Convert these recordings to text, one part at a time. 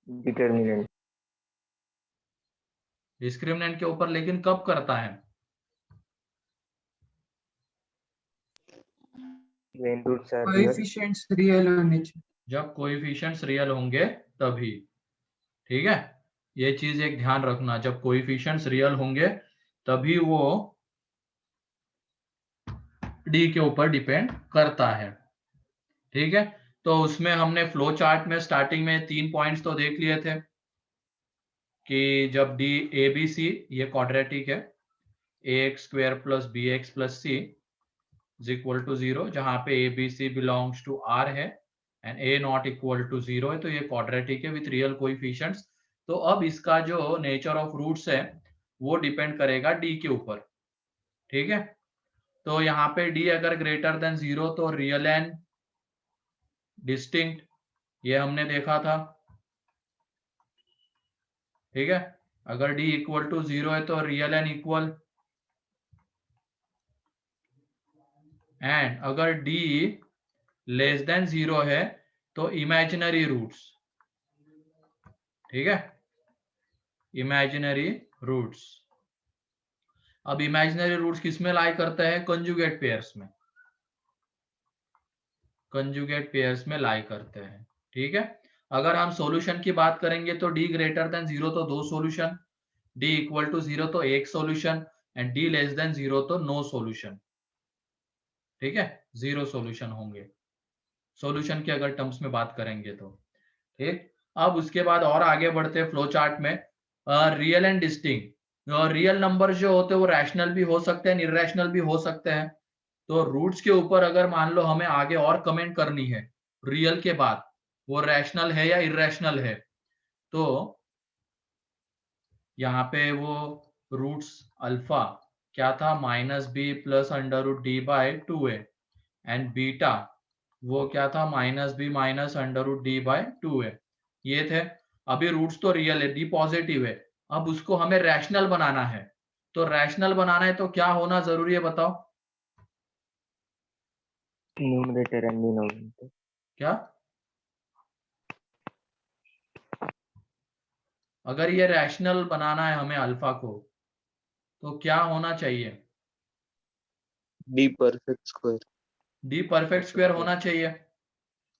Determinant. Discriminant के ऊपर, लेकिन कब करता है? when roots are real, coefficients real होने चाहिए। जब कोएफिशिएंट्स रियल होंगे तभी। ठीक है, ये चीज एक ध्यान रखना, जब कोएफिशिएंट्स रियल होंगे तभी वो डी के ऊपर डिपेंड करता है। ठीक है, तो उसमें हमने फ्लो चार्ट में स्टार्टिंग में 3 पॉइंट्स तो देख लिए थे कि जब डी ए बी सी ये क्वाड्रेटिक है, ax square plus b x plus c is equal to 0, जहां पे a b c belongs to R है and a not equal to 0 है, तो ये क्वाड्रेटिक है विथ रियल कोएफिशिएंट्स। तो अब इसका जो नेचर ऑफ रूट्स है वो डिपेंड करेगा डी के ऊपर। ठीक है, तो यहाँ पे डी अगर ग्रेटर देन 0 तो रियल एंड डिस्टिंक्ट, ये हमने देखा था। ठीक है, अगर डी इक्वल टू 0 है तो रियल एंड इक्वल, एंड अगर डी लेस देन 0 है तो इमेजिनरी रूट्स। ठीक है, इमेजिनरी रूट्स। अब इमेजिनरी रूट्स किस में लाई करते हैं? कंजुगेट पेयर्स में, कंजुगेट पेयर्स में लाई करते हैं। ठीक है, अगर हम सॉल्यूशन की बात करेंगे तो डी ग्रेटर देन 0 तो 2 सॉल्यूशन, डी इक्वल टू 0 तो 1 solution, and d less than 0 तो नो सॉल्यूशन। ठीक है, 0 सॉल्यूशन होंगे सॉल्यूशन के अगर टर्म्स में बात करेंगे तो। ठीक, अब उसके बाद और आगे बढ़ते हैं फ्लो चार्ट में। Real and distinct, real number जो होते हैं वो रैशनल भी हो सकते हैं, इरैशनल भी हो सकते हैं। तो रूट्स के ऊपर अगर मान लो हमें आगे और कमेंट करनी है रियल के बाद, वो रैशनल है या इरैशनल है, तो यहाँ पे वो रूट्स अल्फा क्या था? Minus b plus under root d by 2a, and beta वो क्या था? Minus b minus under root d by 2a, ये थे। अभी रूट्स तो रियल है, डी पॉजिटिव है, अब उसको हमें रैशनल बनाना है। तो रैशनल बनाना है तो क्या होना जरूरी है बताओ? Numerator and denominator. क्या? अगर ये रैशनल बनाना है हमें अल्फा को, तो क्या होना चाहिए? D perfect square. D perfect square होना चाहिए।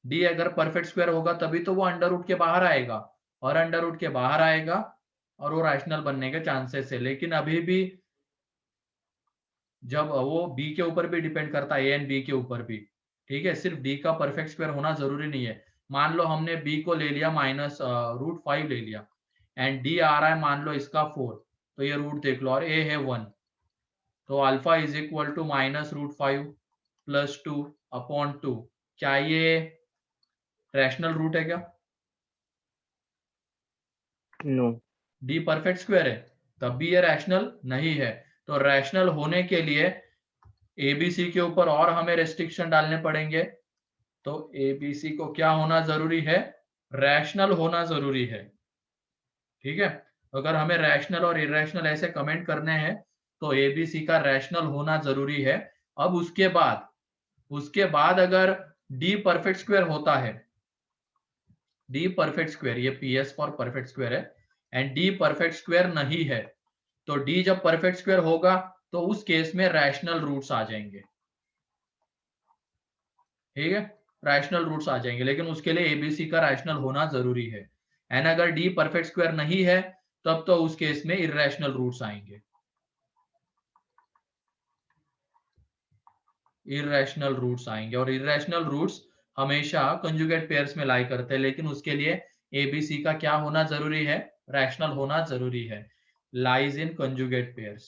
डी अगर परफेक्ट स्क्वायर होगा तभी तो वो अंडर रूट के बाहर आएगा, और अंडर रूट के बाहर आएगा और वो रैशनल बनने के चांसेस है। लेकिन अभी भी जब वो बी के ऊपर भी डिपेंड करता है, ए एंड बी के ऊपर भी। ठीक है, सिर्फ डी का परफेक्ट स्क्वायर होना जरूरी नहीं है। मान लो हमने बी को ले लिया माइनस रूट 5 ले लिया, एंड डी आ रहा है मान लो इसका 4, तो ये रूट देख लो, और ए है 1, तो alpha is equal to minus root 5 plus 2 upon 2। क्या ये रैशनल रूट है क्या? नो। डी परफेक्ट स्क्वायर है, तब भी ये रैशनल नहीं है। तो रैशनल होने के लिए एबीसी के ऊपर और हमें रेस्ट्रिक्शन डालने पड़ेंगे। तो एबीसी को क्या होना जरूरी है? रैशनल होना जरूरी है। ठीक है, अगर हमें रैशनल और इरेशनल ऐसे कमेंट करने हैं तो एबीसी का रैशनल होना जरूरी है। अब उसके बाद अगर डी परफेक्ट स्क्वायर होता है, डी परफेक्ट स्क्वायर, ये पीएस फॉर परफेक्ट स्क्वायर है, एंड डी परफेक्ट स्क्वायर नहीं है, तो डी जब परफेक्ट स्क्वायर होगा तो उस केस में रैशनल रूट्स आ जाएंगे। ठीक है, रैशनल रूट्स आ जाएंगे, लेकिन उसके लिए एबीसी का रैशनल होना जरूरी है। एंड अगर डी परफेक्ट स्क्वायर नहीं है तब तो उस केस में इरैशनल रूट्स आएंगे, इरैशनल रूट्स आएंगे। और इरैशनल रूट्स हमेशा कंजुगेट पेयर्स में लाई करते हैं, लेकिन उसके लिए एबीसी का क्या होना जरूरी है? रैशनल होना जरूरी है। Lies in conjugate pairs.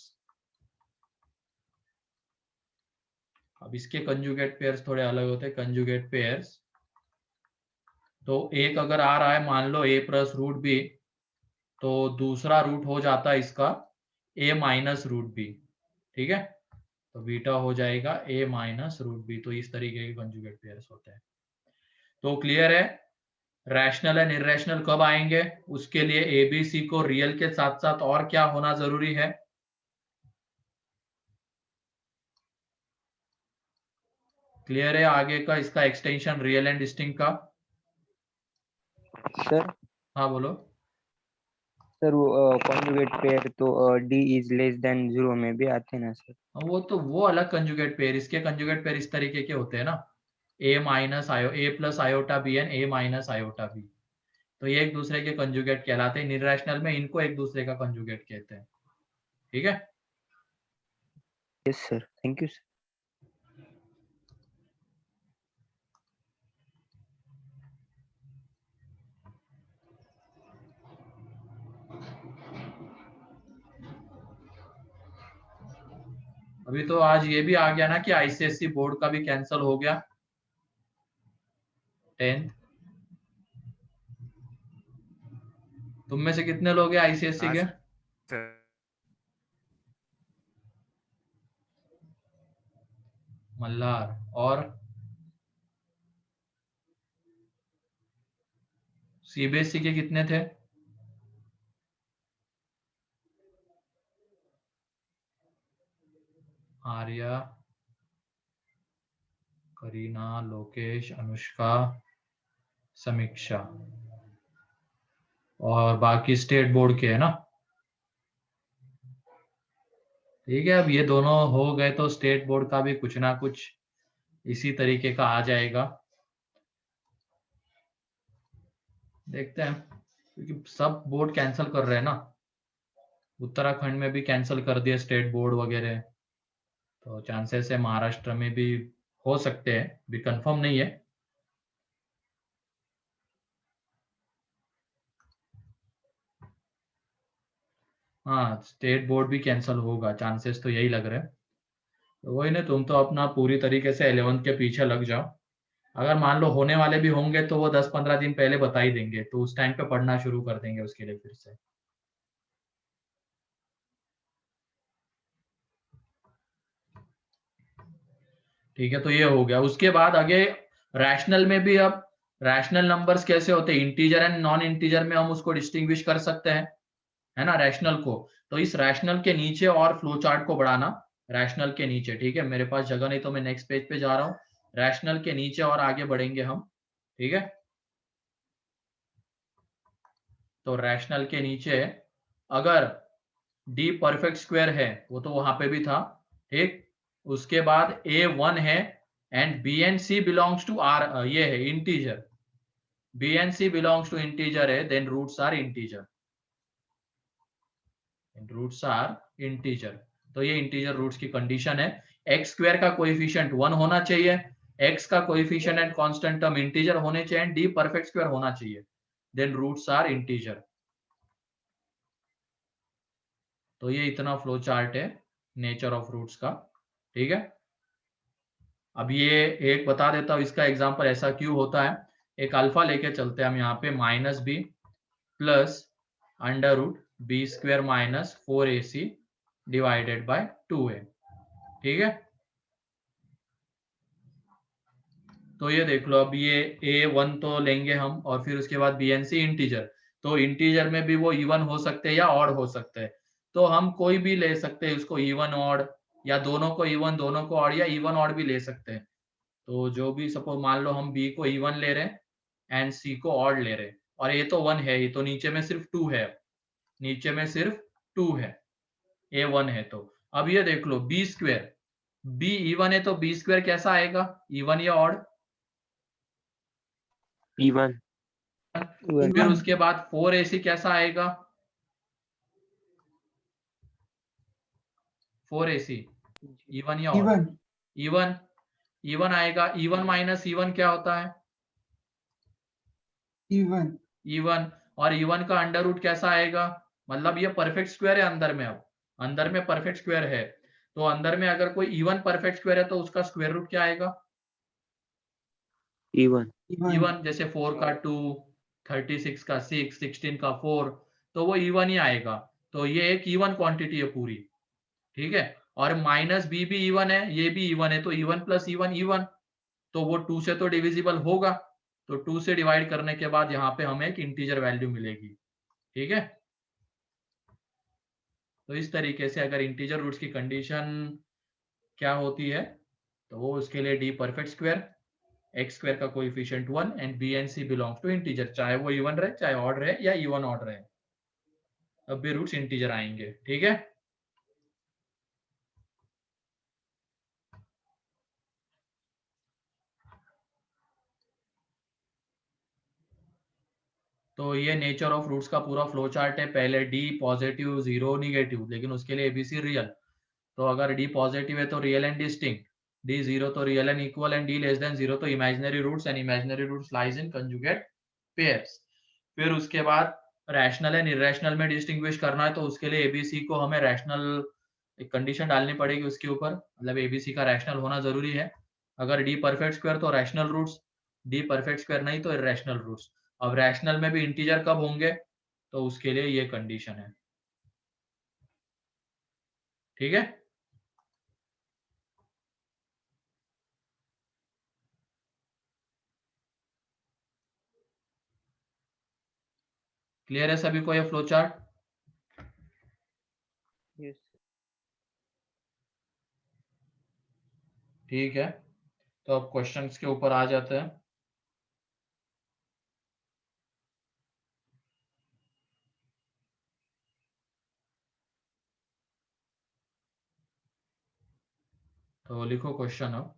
अब इसके कंजुगेट पेयर्स थोड़े अलग होते हैं। कंजुगेट पेयर्स तो एक अगर आ रहा है मान लो a प्लस रूट बी, तो दूसरा रूट हो जाता है इसका a माइनस रूट बी। ठीक है, तो बीटा हो जाएगा a माइनस रूट बी। तो इस तरीके के कंजुगेट पेयर्स होते हैं। तो क्लियर है, रैशनल एंड इरैशनल कब आएंगे? उसके लिए एबीसी को रियल के साथ साथ और क्या होना जरूरी है? क्लियर है आगे का इसका एक्सटेंशन रियल एंड डिस्टिंक्ट का? सर हाँ बोलो। सर वो कॉन्जुगेट पेयर तो डी इज लेस देन 0 में भी आते हैं ना सर? वो अलग कंजुगेट पेयर, इसके कंजुगेट पेयर इस तरीके के होते हैं ना, a minus iota a plus iota b and a minus iota b, तो ये एक दूसरे के कंजुगेट कहलाते हैं। इररेशनल में इनको एक दूसरे का कंजुगेट कहते हैं। ठीक है। Yes sir, thank you sir. अभी तो आज ये भी आ गया ना कि आईसीएससी बोर्ड का भी कैंसिल हो गया 10th। तुम में से कितने लोग हैं आईसीएससी हाँ के? सर। मल्हार और सीबीएसई के कितने थे? आर्या, करीना, लोकेश, अनुष्का, समीक्षा, और बाकी स्टेट बोर्ड के है ना। ठीक है, अब ये दोनों हो गए तो स्टेट बोर्ड का भी कुछ ना कुछ इसी तरीके का आ जाएगा, देखते हैं, क्योंकि सब बोर्ड कैंसिल कर रहे हैं ना। उत्तराखंड में भी कैंसिल कर दिया स्टेट बोर्ड वगैरह, तो चांसेस है महाराष्ट्र में भी हो सकते हैं, भी कंफर्म नहीं है। हाँ, स्टेट बोर्ड भी कैंसिल होगा, चांसेस तो यही लग रहे हैं। तो वही ना, तुम तो अपना पूरी तरीके से 11th के पीछे लग जाओ। अगर मान लो होने वाले भी होंगे तो वो 10-15 दिन पहले बता ही देंगे, तो उस टाइम पे पढ़ना शुरू कर देंगे उसके लिए फिर से। ठीक है, तो ये हो गया। उसके बाद आगे रैशनल में भी, अब रैशनल नंबर्स कैसे होते हैं, इंटीजर एंड नॉन इंटीजर में हम उसको डिस्टिंग्विश कर सकते हैं, है ना, रैशनल को। तो इस रैशनल के नीचे और फ्लो चार्ट को बढ़ाना, रैशनल के नीचे। ठीक है, मेरे पास जगह नहीं तो मैं नेक्स्ट पेज पे जा रहा हूँ। रैशनल के नीचे और आगे बढ़ेंगे हम। ठीक है, तो रैशनल के नीचे अगर डी परफेक्ट स्क्वायर है, वो तो वहां पे भी था। ठीक, उसके बाद ए 1 है and b and c belongs to R, ये है integer, b and c belongs to integer है, then roots are integer, roots are integer. तो ये इंटीजर रूट्स की कंडीशन है। एक्स स्क्वायर का कोएफिशिएंट 1 होना चाहिए, एक्स का coefficient and constant term integer होने चाहिए, डी परफेक्ट स्क्वायर होना चाहिए, देन रूट्स आर इंटीजर। तो ये इतना फ्लो चार्ट है नेचर ऑफ रूट्स का। ठीक है, अब ये एक बता देता हूं इसका एग्जांपल ऐसा क्यों होता है। एक अल्फा लेके चलते हैं हम यहाँ पे, minus b plus under root b square minus 4ac divided by 2a। ठीक है, तो ये देख लो, अब ये a1 तो लेंगे हम, और फिर उसके बाद b and c इंटीजर। तो इंटीजर में भी वो इवन हो सकते हैं या ऑड हो सकते हैं, तो हम कोई भी ले सकते हैं उसको, इवन ऑड, या दोनों को इवन दोनों को ऑड, या इवन ऑड भी ले सकते हैं। तो जो भी, सपोज मान लो हम b को इवन ले रहे हैं एंड c को ऑड ले रहे हैं, और a तो 1 है ही, तो नीचे में सिर्फ 2 है, नीचे में सिर्फ 2 है, a 1 है। तो अब ये देख लो b स्क्वायर, b इवन है तो b स्क्वायर कैसा आएगा, इवन या ऑड? E1 फिर उसके बाद 4ac कैसा आएगा, 4ac इवन या ऑड? इवन इवन, इवन आएगा। इवन माइनस इवन क्या होता है, इवन इवन। और इवन का अंडर रूट कैसा आएगा, मतलब ये परफेक्ट स्क्वायर है अंदर में, अब अंदर में परफेक्ट स्क्वायर है, तो अंदर में अगर कोई इवन परफेक्ट स्क्वायर है तो उसका स्क्वायर रूट क्या आएगा, E1 इवन। जैसे 4 का 2, 36 का 6, 16 का 4, तो वो इवन ही आएगा। तो ये एक इवन क्वांटिटी है पूरी। ठीक है, और माइनस बी भी इवन है, ये भी इवन है, तो इवन प्लस इवन इवन, तो वो 2 से तो डिविजिबल होगा, तो 2 से डिवाइड करने के बाद यहाँ पे हमें एक इंटीजर वैल्यू मिलेगी। ठीक है, तो इस तरीके से अगर इंटीजर रूट्स की कंडीशन क्या होती है, तो वो उसके लिए D perfect square, x square का coefficient 1 and b and c belongs to integer, चाहे वो इवन रहे, चाहे ऑड रहे या इवन ऑड रहे, अब भी रूट्स इंटीजर आएंगे। ठीक है, तो ये नेचर ऑफ रूट्स का पूरा फ्लो चार्ट है। पहले डी पॉजिटिव, 0 निगेटिव, लेकिन उसके लिए एबीसी रियल। तो अगर डी पॉजिटिव है तो रियल एंड डिस्टिंक्ट, डी 0 तो real and equal, and d less than 0 तो imaginary roots, and imaginary roots lies in conjugate pairs. फिर उसके बाद रैशनल एंड इरेशनल में डिस्टिंग्विश करना है, तो उसके लिए एबीसी को हमें रैशनल एक कंडीशन डालनी पड़ेगी उसके ऊपर, मतलब एबीसी का रैशनल होना जरूरी है। अगर डी परफेक्ट स्क्वायर तो rational roots, d perfect square नहीं तो इरेशनल रूट्स। अब रैशनल में भी इंटीजर कब होंगे, तो उसके लिए ये कंडीशन है। ठीक है, क्लियर है सभी को ये फ्लो चार्ट? Yes. ठीक है, तो अब क्वेश्चंस के ऊपर आ जाते हैं। तो लिखो क्वेश्चन अब।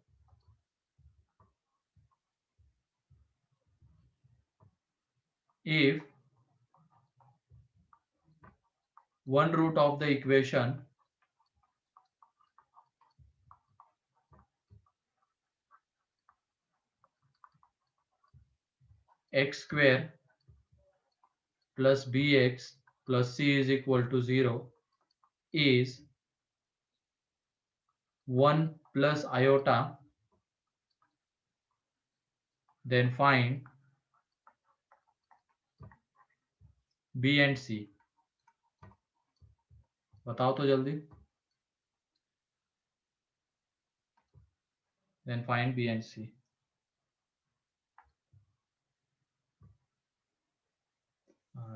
If one root of the equation x square plus bx plus c is equal to 0 is 1 plus iota, then find b and c। बताओ तो जल्दी। then find b and c।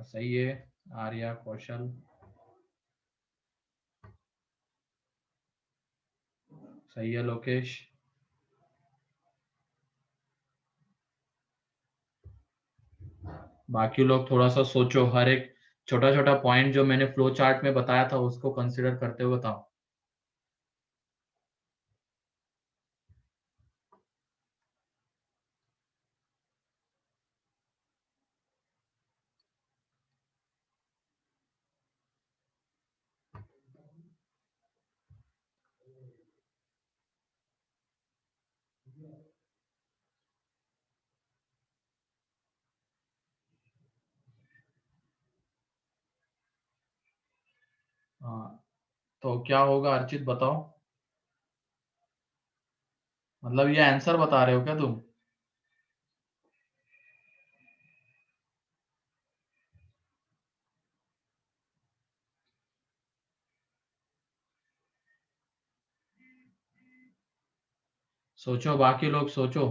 सही है आर्या, कौशल, सही है लोकेश। बाकी लोग थोड़ा सा सोचो, हर एक छोटा छोटा पॉइंट जो मैंने फ्लो चार्ट में बताया था उसको कंसिडर करते हुए बताओ। हाँ, तो क्या होगा अर्चित बताओ, मतलब ये आंसर बता रहे हो क्या तुम? सोचो, बाकी लोग सोचो।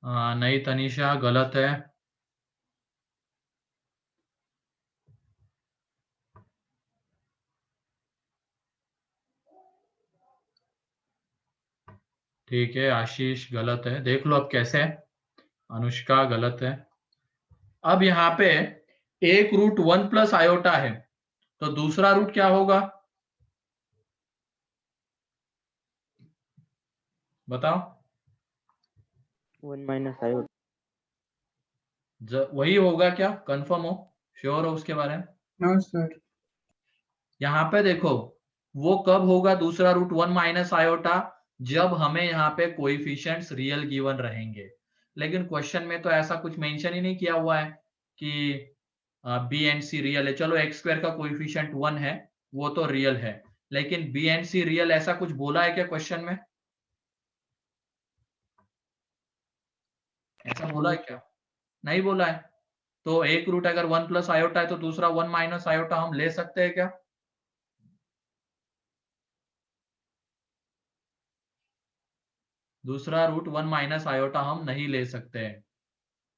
नहीं तनीषा, गलत है। ठीक है, आशीष गलत है, देख लो अब कैसे है। अनुष्का गलत है। अब यहाँ पे एक रूट 1 प्लस आयोटा है, तो दूसरा रूट क्या होगा बताओ? 1 minus iota. वही होगा क्या? कंफर्म हो, श्योर हो उसके बारे में? No sir. यहाँ पे देखो, वो कब होगा दूसरा रूट 1 माइनस आयोटा? जब हमें यहाँ पे कोएफिशिएंट्स रियल गिवन रहेंगे। लेकिन क्वेश्चन में तो ऐसा कुछ मेंशन ही नहीं किया हुआ है कि बी एंड सी रियल है। चलो एक्स स्क्वायर का कोएफिशिएंट 1 है, वो तो रियल है, लेकिन बी एंड सी रियल ऐसा कुछ बोला है क्या क्वेश्चन में? ऐसा बोला है क्या? नहीं बोला है। तो एक रूट अगर 1 प्लस आयोटा है तो दूसरा 1 माइनस आयोटा हम ले सकते हैं क्या? दूसरा रूट 1 माइनस आयोटा हम नहीं ले सकते हैं।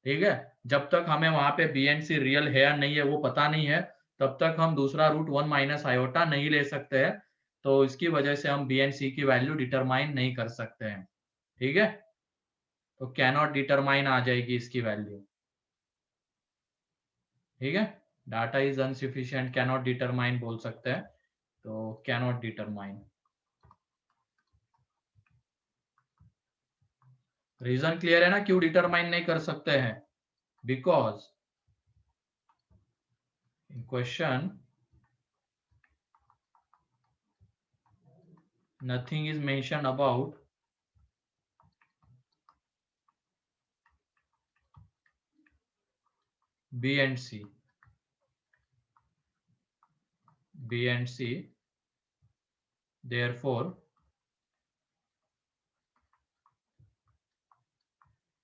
ठीक है, जब तक हमें वहां पे बी एंड सी रियल है या नहीं है वो पता नहीं है, तब तक हम दूसरा रूट 1 माइनस आयोटा नहीं ले सकते हैं। तो इसकी वजह से हम बी एंड सी की वैल्यू डिटरमाइन नहीं कर सकते हैं। ठीक है, तो कैनॉट डिटरमाइन आ जाएगी इसकी वैल्यू। ठीक है, डाटा इज अनसफिशिएंट कैनॉट डिटरमाइन बोल सकते हैं, तो कैनॉट डिटरमाइन। रीजन क्लियर है ना क्यों डिटरमाइन नहीं कर सकते हैं? Because in question nothing is mentioned about B and C. B and C. Therefore,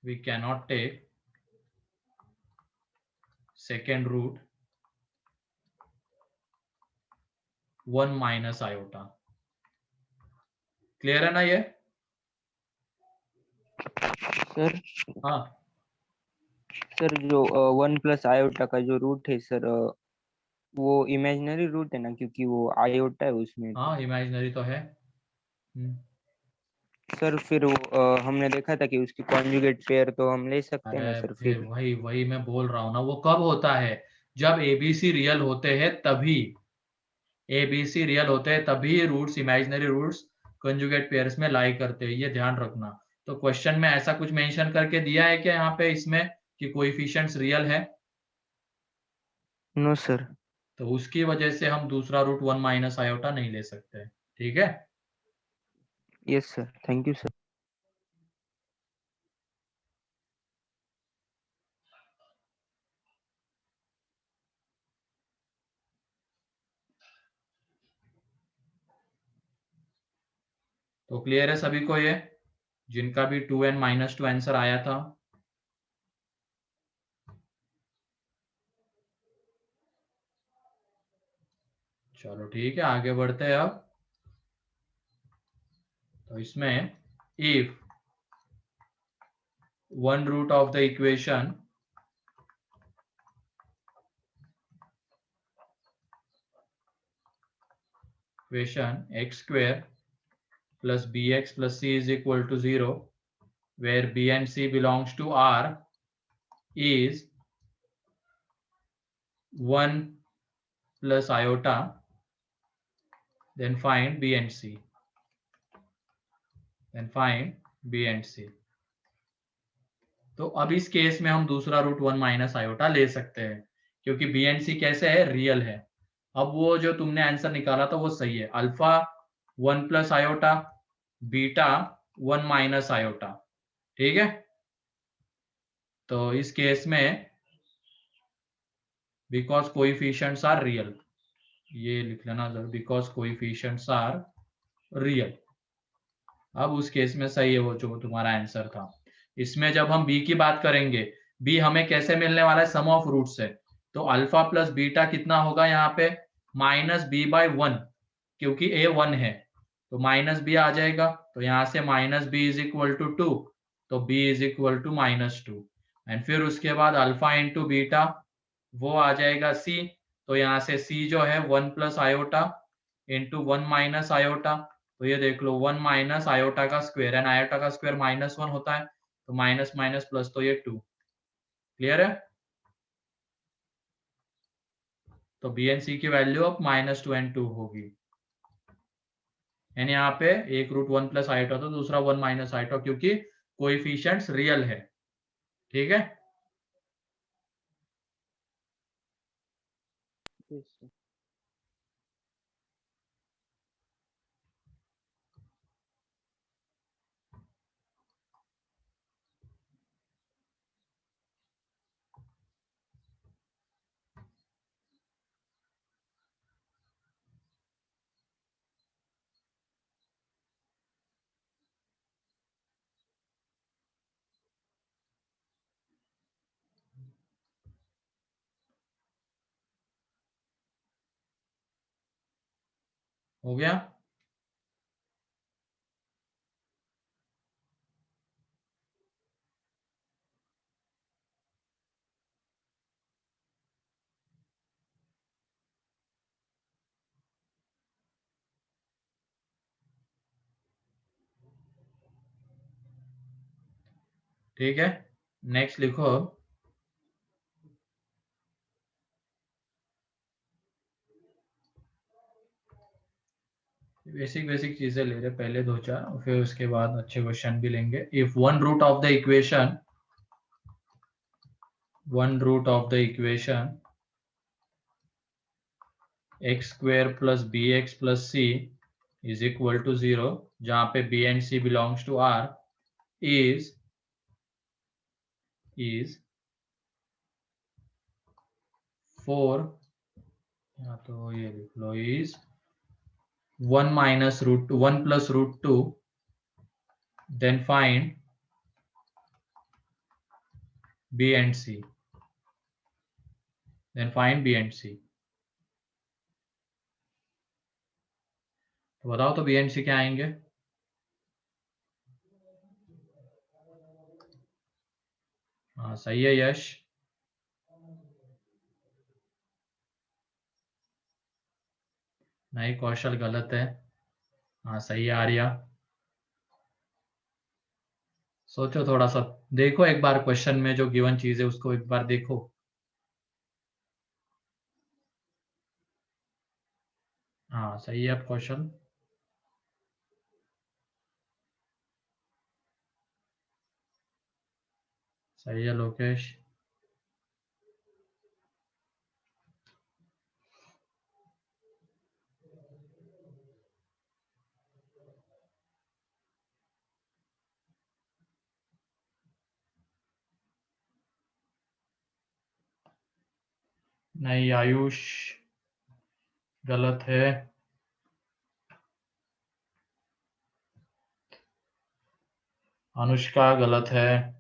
we cannot take second root 1 minus iota. Clear है ना ये? सर हाँ, सर जो 1 प्लस आयोटा का जो रूट है सर, वो इमेजिनरी रूट है ना, क्योंकि वो आयोटा है उसमें। हाँ इमेजिनरी तो है। सर फिर वो हमने देखा था कि उसकी कॉन्जुगेट पेयर तो हम ले सकते हैं ना अरे सर फिर फिर। वही वही मैं बोल रहा हूँ ना, वो कब होता है? जब एबीसी रियल होते हैं तभी। एबीसी रियल होते हैं तभी roots, imaginary roots conjugate pairs में लाई करते हैं, ये ध्यान रखना। तो क्वेश्चन में ऐसा कुछ मेंशन करके दिया है क्या यहाँ पे इसमें कि कोएफिशिएंट्स रियल है? No sir. तो उसकी वजह से हम दूसरा रूट 1 माइनस आयोटा नहीं ले सकते। ठीक है, yes sir, thank you sir. तो क्लियर है सभी को ये, जिनका भी 2n माइनस 2 आंसर आया था? चलो ठीक है, आगे बढ़ते हैं अब। तो इसमें if one root of the equation x square plus bx plus c is equal to 0, where b and c belongs to R, is 1 plus iota, then find b and c. Then find b and c. तो अब इस case में हम दूसरा root 1 minus iota ले सकते हैं, क्योंकि बी एंड सी कैसे है? रियल है। अब वो जो तुमने आंसर निकाला था वो सही है, alpha 1 plus iota, beta 1 minus iota. ठीक है, तो इस केस में बिकॉज कोएफिशिएंट्स आर रियल, ये लिख लेना जरूर, बिकॉज कोएफिशिएंट्स आर रियल। अब उस केस में सही है वो जो तुम्हारा आंसर था। इसमें जब हम b की बात करेंगे, b हमें कैसे मिलने वाला है? सम ऑफ रूट्स है। तो अल्फा प्लस बीटा कितना होगा यहाँ पे? माइनस बी बाई 1, क्योंकि a 1 है तो माइनस बी आ जाएगा। तो यहाँ से minus b is equal to 2, तो b is equal to minus 2। एंड फिर उसके बाद अल्फा इंटू बीटा वो आ जाएगा c, तो यहाँ से c जो है 1 plus iota into 1 minus iota. तो ये देख लो 1 माइनस आयोटा का स्क्वायर, एंड आयोटा का स्क्वायर माइनस 1 होता है, तो माइनस माइनस प्लस, तो ये 2। क्लियर है? तो बी एंड सी की वैल्यू अब माइनस 2 एंड 2 होगी। एंड यहाँ पे एक रूट 1 प्लस आयोटा तो दूसरा 1 माइनस आयोटा, क्योंकि कोएफिशिएंट्स रियल है। ठीक है, यस सर। हो गया? ठीक है, नेक्स्ट लिखो। बेसिक चीजें ले रहे पहले दो चार, फिर उसके बाद अच्छे क्वेश्चन भी लेंगे। If one root of the equation x square plus b x plus c is equal to 0, जहां पे b and c belongs to R, is 4, या तो ये लिख लो, is 1 minus root 2, 1 plus root 2, then find B and C. तो बताओ तो B and C क्या आएंगे? हाँ सही है यश। नहीं कौशल गलत है। हाँ सही है आर्या। सोचो थोड़ा सा, देखो एक बार क्वेश्चन में जो गिवन चीज है उसको एक बार देखो। हाँ सही है कौशल। सही है लोकेश। नहीं आयुष गलत है। अनुष्का गलत है।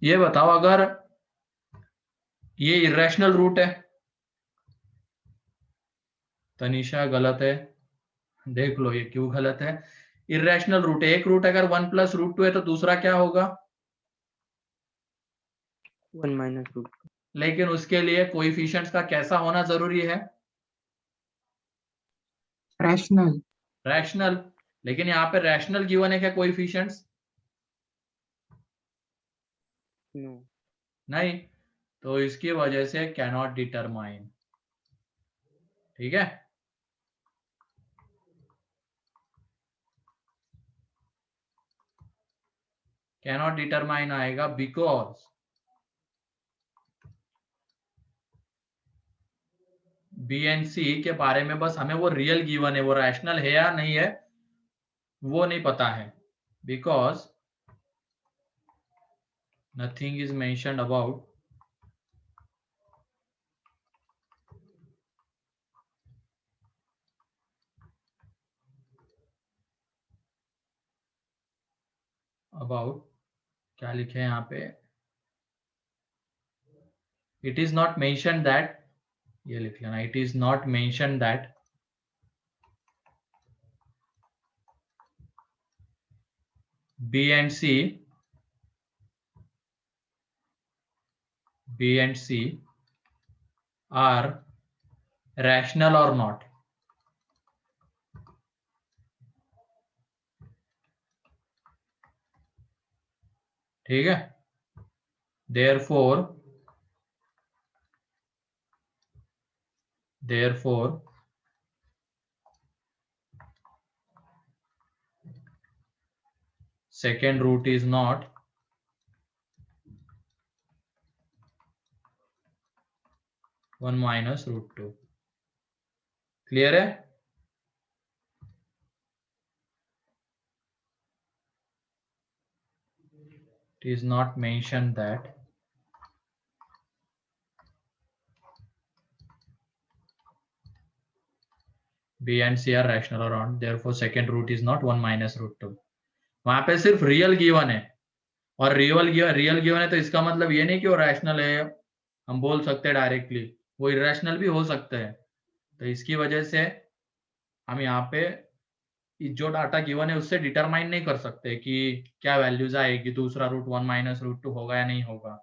ये बताओ अगर ये इरेशनल रूट है। तनिषा गलत है। देख लो ये क्यों गलत है। इरेशनल रूट है, एक रूट अगर 1 प्लस रूट 2 है तो दूसरा क्या होगा? 1 माइनस रूट। लेकिन उसके लिए कोएफिशिएंट्स का कैसा होना जरूरी है? रैशनल। लेकिन यहाँ पे रैशनल गिवन है क्या कोएफिशिएंट्स? नहीं, तो इसकी वजह से कैनॉट डिटरमाइन। ठीक है, कैनॉट डिटरमाइन आएगा बिकॉज बी एंड सी के बारे में बस हमें वो रियल गिवन है, वो रैशनल है या नहीं है वो नहीं पता है। Because nothing is mentioned about क्या लिखे हैं यहाँ पे? It is not mention that, ये लिख लेना, it is not mention that b and c are rational और नॉट। ठीक है, therefore second root is not one minus root 2। Clear है? It is not mentioned that B and C are rational or not, therefore second root is not 1 minus root 2। वहां पे सिर्फ real given है, और real given है तो इसका मतलब ये नहीं कि वो रैशनल है, हम बोल सकते हैं डायरेक्टली वो इरेशनल भी हो सकते हैं। तो इसकी वजह से हम यहाँ पे जो डाटा गिवन है उससे डिटरमाइन नहीं कर सकते कि क्या वैल्यूज आएगी, दूसरा रूट 1 माइनस रूट 2 होगा या नहीं होगा।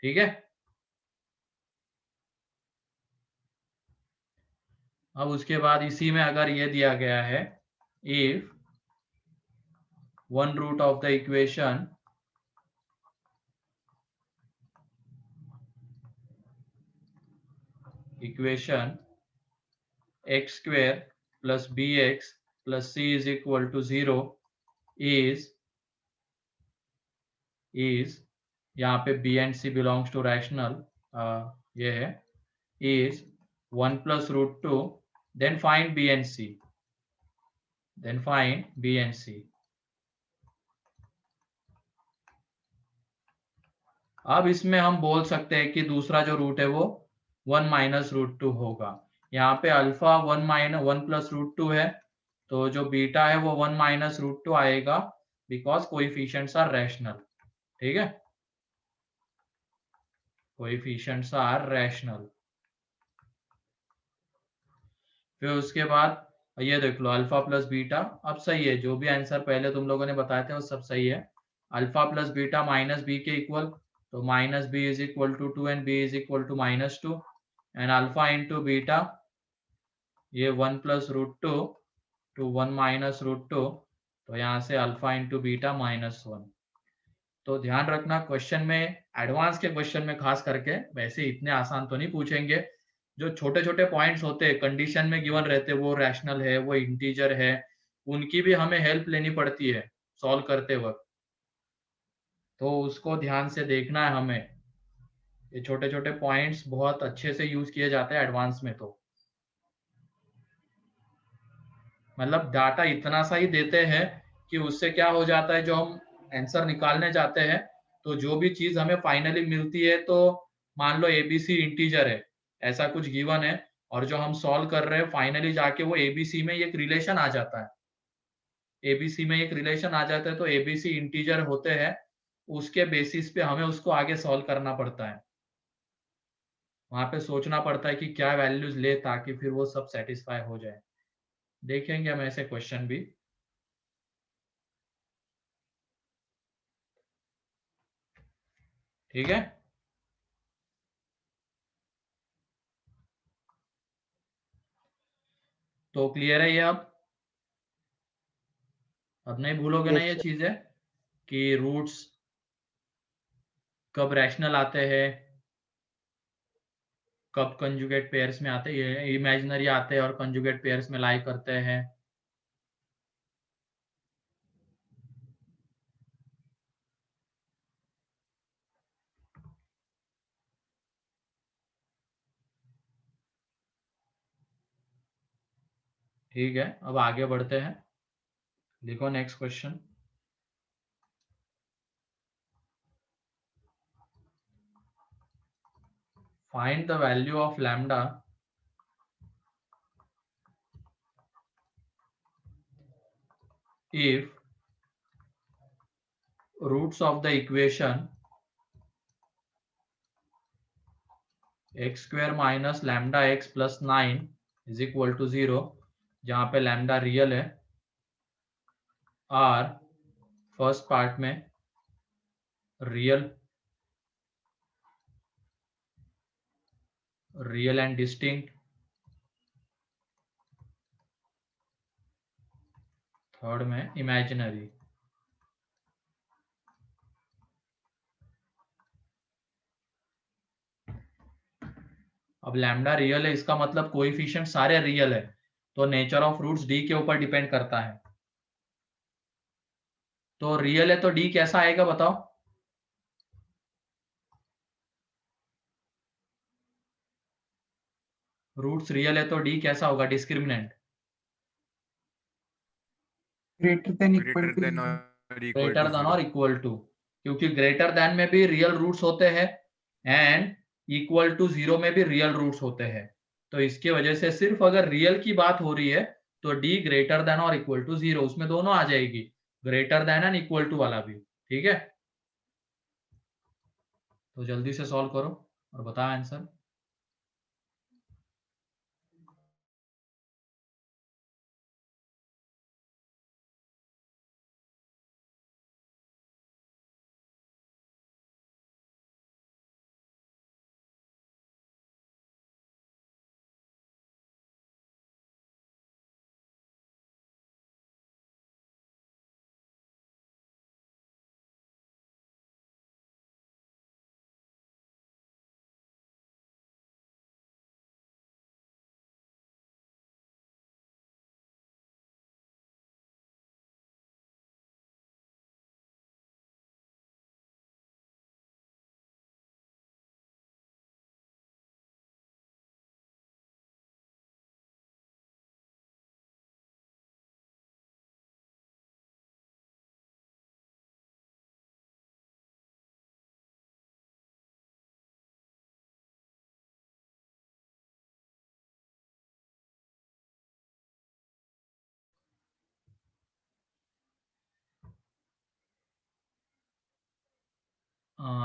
ठीक है, अब उसके बाद इसी में अगर ये दिया गया है, if one root of the equation x square plus bx plus c is equal to 0 is यहाँ पे b and c belongs to rational, ये है, is 1 plus root 2, then find b and c, अब इसमें हम बोल सकते हैं कि दूसरा जो रूट है वो 1 माइनस रूट 2 होगा। यहाँ पे अल्फा 1 प्लस रूट 2 है, तो जो बीटा है वो 1 माइनस रूट 2 आएगा, बिकॉज कोएफिशिएंट्स आर रैशनल। ठीक है, कोएफिशिएंट्स आर रैशनल। फिर उसके बाद ये देख लो, अल्फा प्लस बीटा, अब सही है, जो भी आंसर पहले तुम लोगों ने बताए थे वो सब सही है। Alpha plus beta minus b के इक्वल, तो minus b is equal to 2 and b is equal to minus 2, and alpha into beta ये 1 plus root 2 to 1 minus root 2, तो यहाँ से अल्फा इंटू बीटा -1। तो ध्यान रखना, क्वेश्चन में, एडवांस के क्वेश्चन में खास करके, वैसे इतने आसान तो नहीं पूछेंगे, जो छोटे छोटे पॉइंट्स होते हैं कंडीशन में गिवन रहते, वो रैशनल है, वो इंटीजर है, उनकी भी हमें हेल्प लेनी पड़ती है सॉल्व करते वक्त, तो उसको ध्यान से देखना है हमें। ये छोटे छोटे पॉइंट्स बहुत अच्छे से यूज किए जाते हैं एडवांस में, तो मतलब डाटा इतना सा ही देते हैं कि उससे क्या हो जाता है, जो हम आंसर निकालने जाते हैं तो जो भी चीज हमें फाइनली मिलती है, तो मान लो एबीसी इंटीजर है, ऐसा कुछ गिवन है, और जो हम सॉल्व कर रहे हैं फाइनली जाके वो एबीसी में एक रिलेशन आ जाता है, एबीसी में एक रिलेशन आ जाता है, तो एबीसी इंटीजर होते हैं, उसके बेसिस पे हमें उसको आगे सॉल्व करना पड़ता है, वहां पे सोचना पड़ता है कि क्या वैल्यूज ले ताकि फिर वो सब सेटिस्फाई हो जाए। देखेंगे हम ऐसे क्वेश्चन भी। ठीक है, तो क्लियर है ये? अब नहीं भूलोगे ना Yes, ये sir. चीजें कि रूट्स कब रैशनल आते हैं, कब कंजुगेट पेयर्स में आते हैं, इमेजिनरी आते हैं और कंजुगेट पेयर्स में लाई करते हैं। ठीक है, अब आगे बढ़ते हैं, लिखो next question. Find the value of lambda if roots of the equation x square minus lambda x plus 9 is equal to 0, जहां पे लैम्डा रियल है, आर फर्स्ट पार्ट में रियल एंड डिस्टिंक्ट, थर्ड में इमेजिनरी। अब lambda real है, इसका मतलब coefficient सारे रियल है, तो नेचर ऑफ रूट्स डी के ऊपर डिपेंड करता है, तो रियल है तो डी कैसा आएगा बताओ? रूट्स रियल है तो डी कैसा होगा, discriminant? Greater than equal greater to than or equal greater to than 0. और इक्वल टू, क्योंकि ग्रेटर देन में भी रियल रूट्स होते हैं एंड इक्वल टू 0 में भी रियल रूट्स होते हैं, तो इसकी वजह से सिर्फ अगर रियल की बात हो रही है तो डी ग्रेटर देन और इक्वल टू 0, उसमें दोनों आ जाएगी, greater than and equal to वाला भी। ठीक है, तो जल्दी से सॉल्व करो और बताओ आंसर।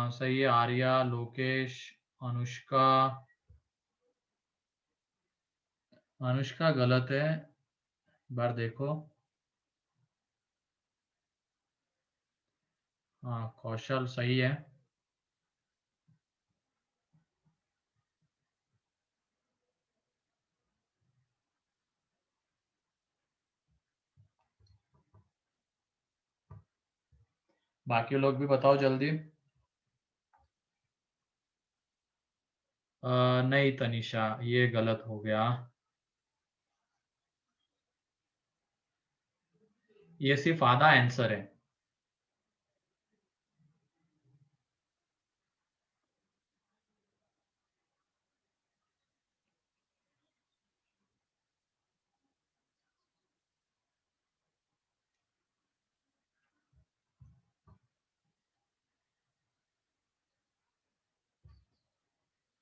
हाँ सही है। आर्या, लोकेश, अनुष्का। अनुष्का गलत है, बार देखो। हाँ कौशल सही है। बाकी लोग भी बताओ जल्दी। नहीं तनिषा, ये गलत हो गया। ये सिर्फ आधा आंसर है।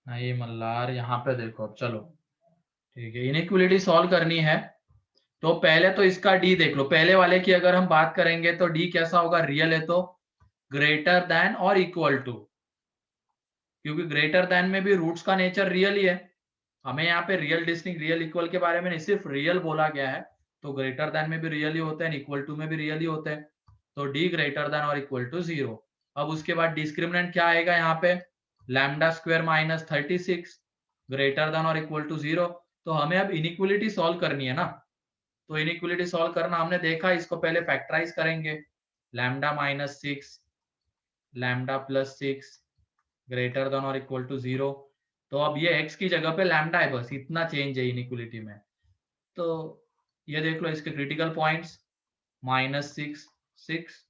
नहीं मल्हार, यहाँ पे देखो अब चलो। ठीक है, इनइक्वलिटी सॉल्व करनी है तो पहले तो इसका डी देख लो। पहले वाले की अगर हम बात करेंगे तो डी कैसा होगा, रियल है तो ग्रेटर देन और इक्वल टू, क्योंकि ग्रेटर देन में भी रूट्स का नेचर रियल ही है। हमें यहाँ पे रियल डिस्टिंक्ट रियल इक्वल के बारे में नहीं, सिर्फ रियल बोला गया है। तो ग्रेटर देन में भी रियल ही होते हैं, इक्वल टू में भी रियल ही होते हैं। तो डी ग्रेटर देन और इक्वल टू 0। अब उसके बाद डिस्क्रिमिनेंट क्या आएगा यहाँ पे, lambda square minus 36 greater than और इक्वल टू 0। तो हमें अब इनइक्वलिटी सॉल्व करनी है ना। तो इनइक्वलिटी सॉल्व करना हमने देखा, इसको पहले फैक्टराइज करेंगे। Lambda minus 6 lambda plus 6 greater than और इक्वल टू 0। तो अब ये x की जगह पे लैम्डा है, बस इतना चेंज है इनइक्वलिटी में। तो ये देख लो इसके क्रिटिकल पॉइंट्स, -6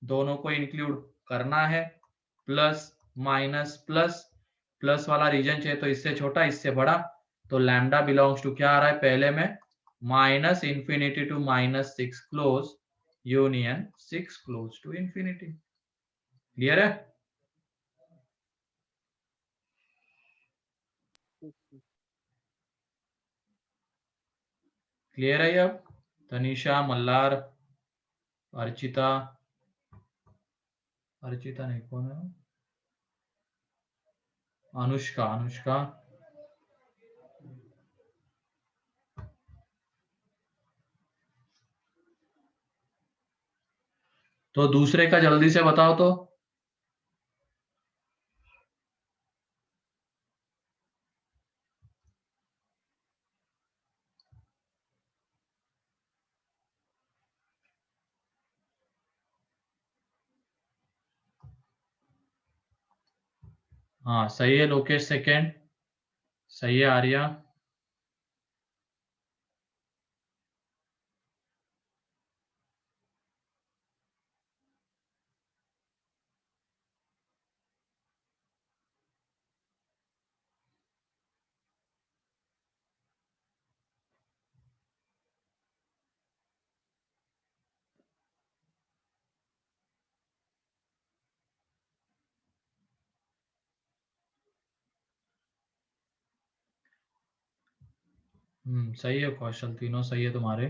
दोनों को इंक्लूड करना है, प्लस माइनस प्लस, प्लस वाला रीजन चाहिए तो इससे छोटा इससे बड़ा। तो लैम्डा बिलोंग्स टू क्या आ रहा है पहले में, -∞ to -6 close union 6 close to infinity. Clear है? क्लियर है अब? तनिषा, मल्हार, अर्चिता, अर्चिता नहीं, कौन है? अनुष्का, अनुष्का। तो दूसरे का जल्दी से बताओ तो। हाँ सही है लोकेश, सेकेंड सही है। आर्या, सही है कौशल, तीनों सही है तुम्हारे।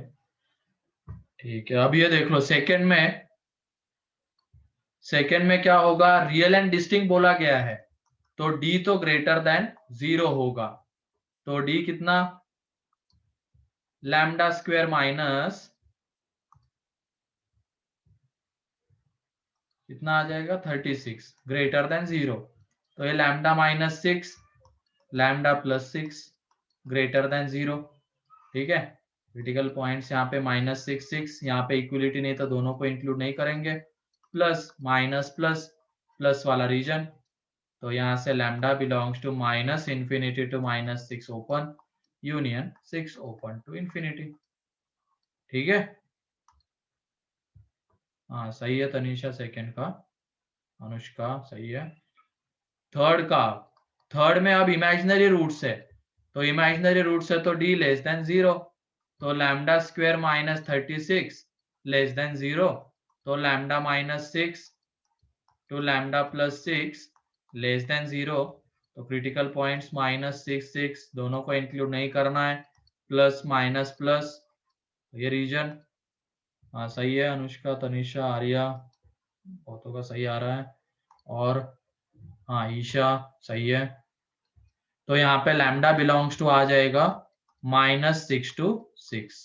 ठीक है, अब ये देख लो सेकंड में क्या होगा, रियल एंड डिस्टिंक्ट बोला गया है तो डी तो ग्रेटर देन 0 होगा। तो डी कितना, लैम्डा स्क्वायर माइनस कितना आ जाएगा 36 ग्रेटर देन 0। तो ये लैम्डा -6 लैम्डा +6 ग्रेटर देन 0। ठीक है, क्रिटिकल पॉइंट्स यहाँ पे -6 यहाँ पे इक्वलिटी नहीं तो दोनों को इंक्लूड नहीं करेंगे, प्लस माइनस प्लस, प्लस वाला रीजन। तो यहाँ से lambda belongs to -∞ to -6 open union 6 open to infinity. ठीक है, हाँ सही है तनीषा सेकंड का। अनुष्का सही है। थर्ड में अब इमेजिनरी रूट्स है तो इमेजिनरी रूट्स है तो डी लेस देन 0। तो लैम्डा स्क्वायर -36 लेस देन 0। तो lambda -6 to lambda +6 less than 0। तो क्रिटिकल पॉइंट्स -6 दोनों को इंक्लूड नहीं करना है, प्लस माइनस प्लस, ये रीजन। हाँ सही है अनुष्का, तनिषा, आर्या, बहुतों का सही आ रहा है। और हाँ ईशा सही है। तो यहाँ पे लैम्डा बिलोंग्स टू आ जाएगा -6 to 6।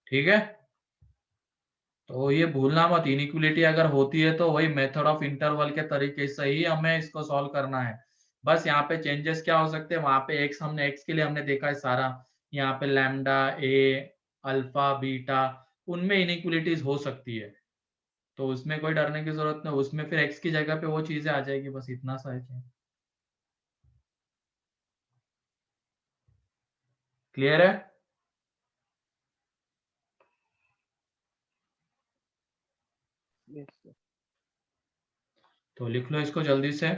ठीक है, तो ये भूलना मत, इनइक्वलिटी अगर होती है तो वही मेथड ऑफ इंटरवल के तरीके से ही हमें इसको सॉल्व करना है। बस यहाँ पे चेंजेस क्या हो सकते हैं, वहां पे एक्स के लिए हमने देखा है सारा, यहाँ पे लैम्डा ए अल्फा बीटा उनमें इनइक्वलिटीज हो सकती है, तो उसमें कोई डरने की जरूरत नहीं, उसमें फिर एक्स की जगह पे वो चीजें आ जाएगी, बस इतना सा है। क्लियर है? Yes sir. तो लिख लो इसको जल्दी से।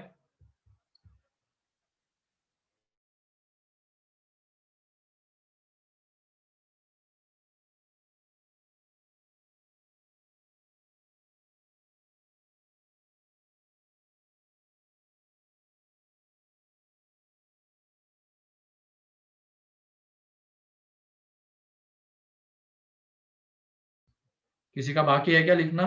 किसी का बाकी है क्या लिखना?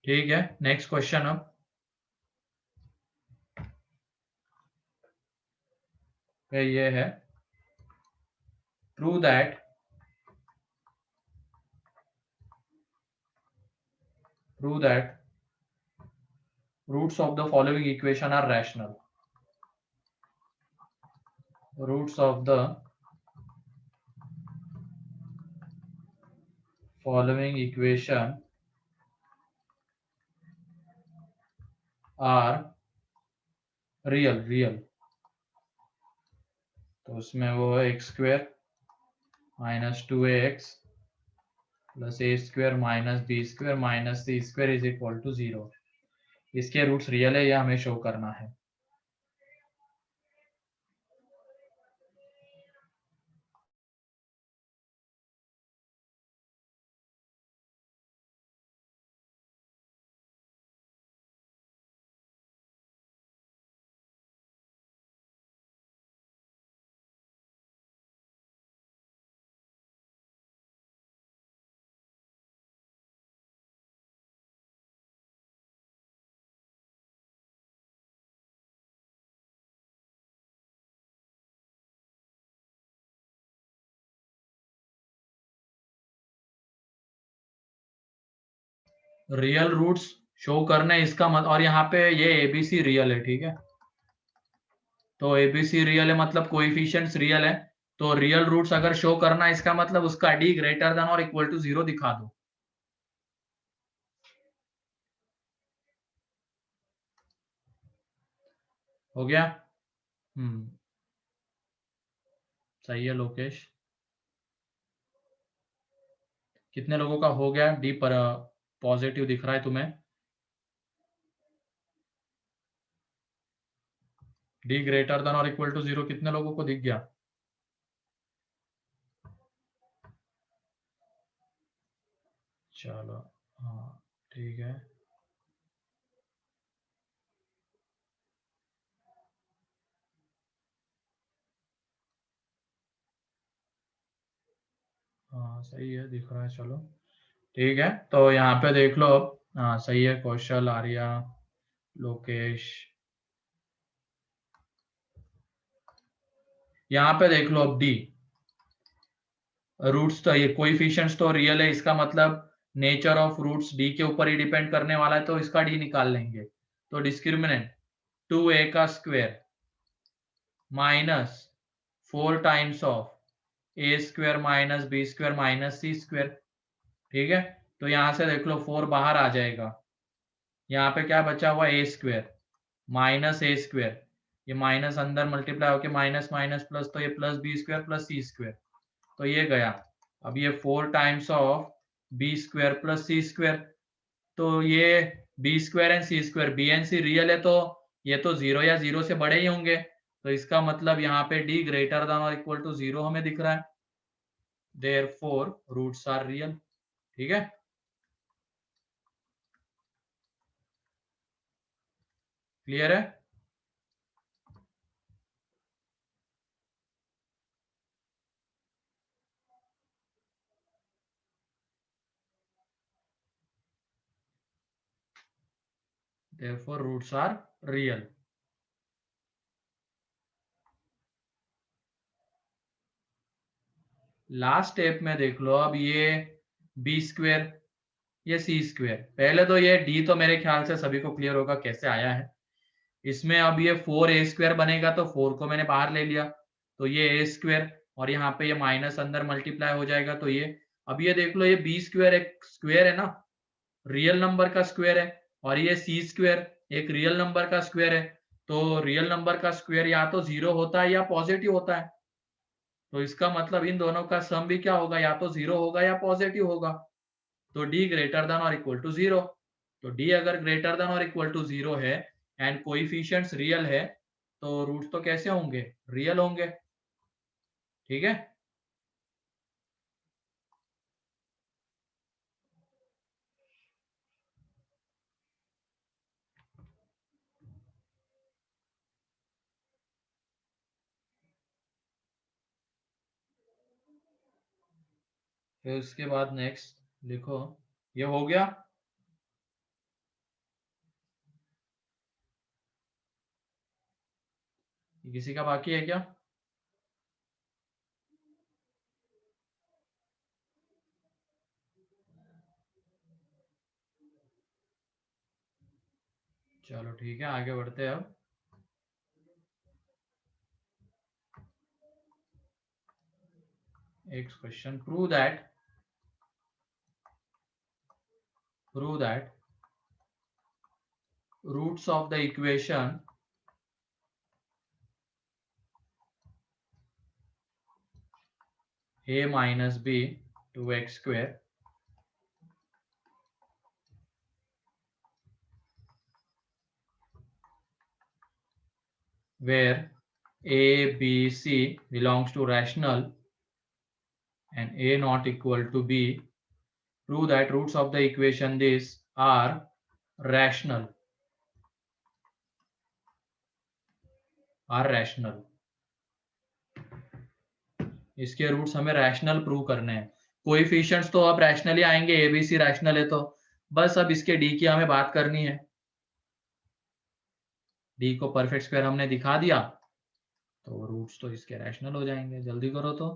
ठीक है, नेक्स्ट क्वेश्चन अब ये है, prove that roots of the following equation are rational. Roots of the following equation are real। तो उसमें वो है x square minus 2ax plus a square minus b square minus c square is equal to 0। इसके roots real है, यह हमें show करना है। रियल रूट्स शो करना है इसका मत, और यहाँ पे ये एबीसी रियल है। ठीक है, तो एबीसी रियल है मतलब कोएफिशिएंट्स रियल है, तो रियल रूट्स अगर शो करना है इसका मतलब उसका डी ग्रेटर देन और इक्वल टू 0 दिखा दो। हो गया? सही है लोकेश। कितने लोगों का हो गया डी पर पॉजिटिव दिख रहा है तुम्हें? डी ग्रेटर देन और इक्वल टू 0 कितने लोगों को दिख गया? चलो हाँ ठीक है। हाँ सही है, दिख रहा है। चलो ठीक है, तो यहाँ पे देख लो अब। हाँ सही है, कौशल, आर्या, लोकेश। यहाँ पे देख लो अब डी रूट्स, तो ये कोएफिशिएंट्स तो रियल है, इसका मतलब नेचर ऑफ रूट्स डी के ऊपर ही डिपेंड करने वाला है, तो इसका डी निकाल लेंगे। तो डिस्क्रिमिनेंट 2a का square minus 4 times of a square minus b square minus c square. ठीक है, तो यहां से देख लो 4 बाहर आ जाएगा, यहाँ पे क्या बचा हुआ a square minus a square, ये माइनस अंदर मल्टीप्लाई होके माइनस माइनस प्लस, तो ये plus b square plus c square, तो ये गया। अब ये 4 times of b square plus c square, तो ये b square and c square, b and c real है, तो ये तो 0 या 0 से बड़े ही होंगे, तो इसका मतलब यहाँ पे d ग्रेटर देन और इक्वल टू 0 हमें दिख रहा है। therefore roots are real। ठीक है, क्लियर है? therefore roots are real। Last step में देख लो, अब ये बी स्क्वेयर, ये सी स्क्वेयर। पहले तो ये डी तो मेरे ख्याल से सभी को क्लियर होगा कैसे आया है। इसमें अब ये 4a स्क्वायर बनेगा, तो 4 को मैंने बाहर ले लिया, तो ये a स्क्वायर, और यहाँ पे ये माइनस अंदर मल्टीप्लाई हो जाएगा, तो ये, अब ये देख लो, ये बी स्क्वायर एक स्क्वायर है ना, रियल नंबर का स्क्वायर है, और ये सी स्क्वायर एक रियल नंबर का स्क्वायर है। तो रियल नंबर का स्क्वायर या तो 0 होता है या पॉजिटिव होता है, तो इसका मतलब इन दोनों का सम भी क्या होगा, या तो 0 होगा या पॉजिटिव होगा। तो d ग्रेटर देन और इक्वल टू 0, तो d अगर ग्रेटर देन और इक्वल टू 0 है एंड कोएफिशिएंट्स रियल है, तो रूट्स तो कैसे होंगे, रियल होंगे। ठीक है, फिर उसके बाद नेक्स्ट लिखो, ये हो गया। किसी का बाकी है क्या? चलो ठीक है, आगे बढ़ते हैं अब। एक question, prove that roots of the equation a minus b 2x square where a b c belongs to rational and a not equal to b, prove that roots of the equation this are rational, इसके roots हमें rational prove करने हैं। Coefficients तो अब rational ही आएंगे, ABC rational है, तो बस अब इसके डी की हमें बात करनी है। डी को परफेक्ट स्क्वायर हमने दिखा दिया, तो रूट्स तो इसके रैशनल हो जाएंगे। जल्दी करो तो।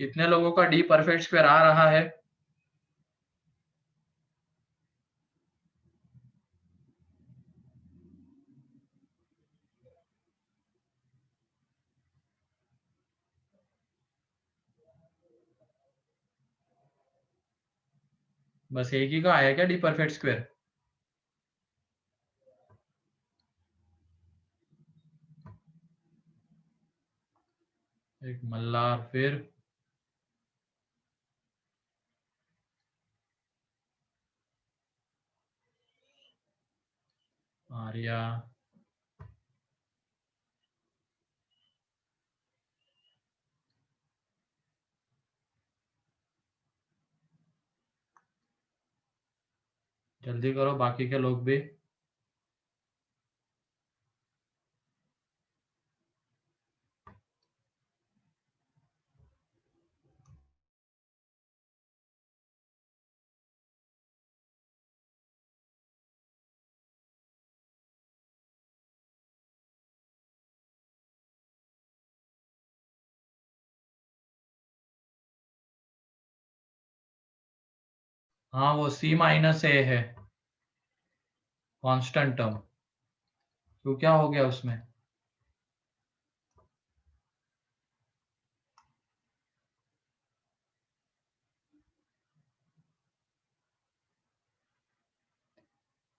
कितने लोगों का डी परफेक्ट स्क्वायर आ रहा है? बस एक ही का आया क्या डी परफेक्ट स्क्वायर? एक मल्हार, फिर आर्या, जल्दी करो बाकी के लोग भी। हाँ वो C माइनस ए है कांस्टेंट टर्म, तो क्या हो गया उसमें?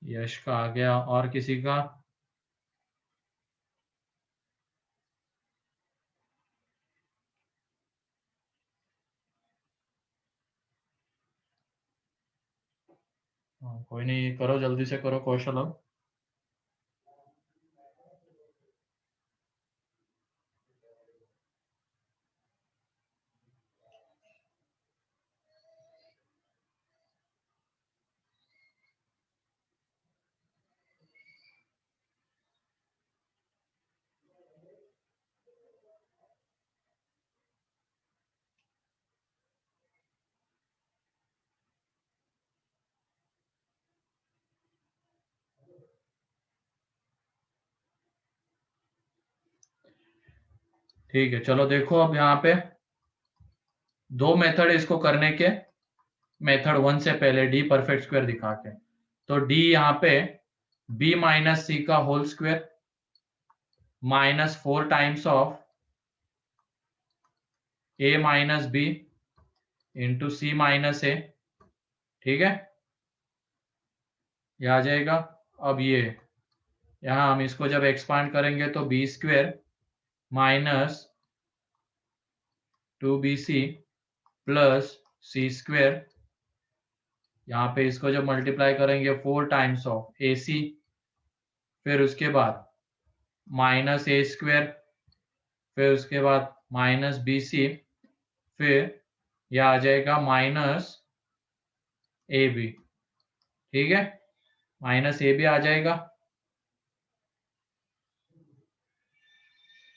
यश का आ गया, और किसी का? कोई नहीं, करो जल्दी से करो कौशल अब। ठीक है, चलो देखो अब यहाँ पे दो मेथड इसको करने के। मेथड 1 से पहले डी परफेक्ट स्क्वायर दिखा के, तो डी यहाँ पे b माइनस सी का whole square minus 4 times of a minus b into c minus a, ठीक है, ये आ जाएगा। अब ये यहाँ हम इसको जब एक्सपांड करेंगे तो b square minus 2bc plus c square, यहाँ पे इसको जब मल्टीप्लाई करेंगे 4 टाइम्स ऑफ ए सी, फिर उसके बाद माइनस ए स्क्वायर, फिर उसके बाद माइनस बी सी, फिर यह आ जाएगा माइनस ए बी, ठीक है, माइनस ए बी आ जाएगा।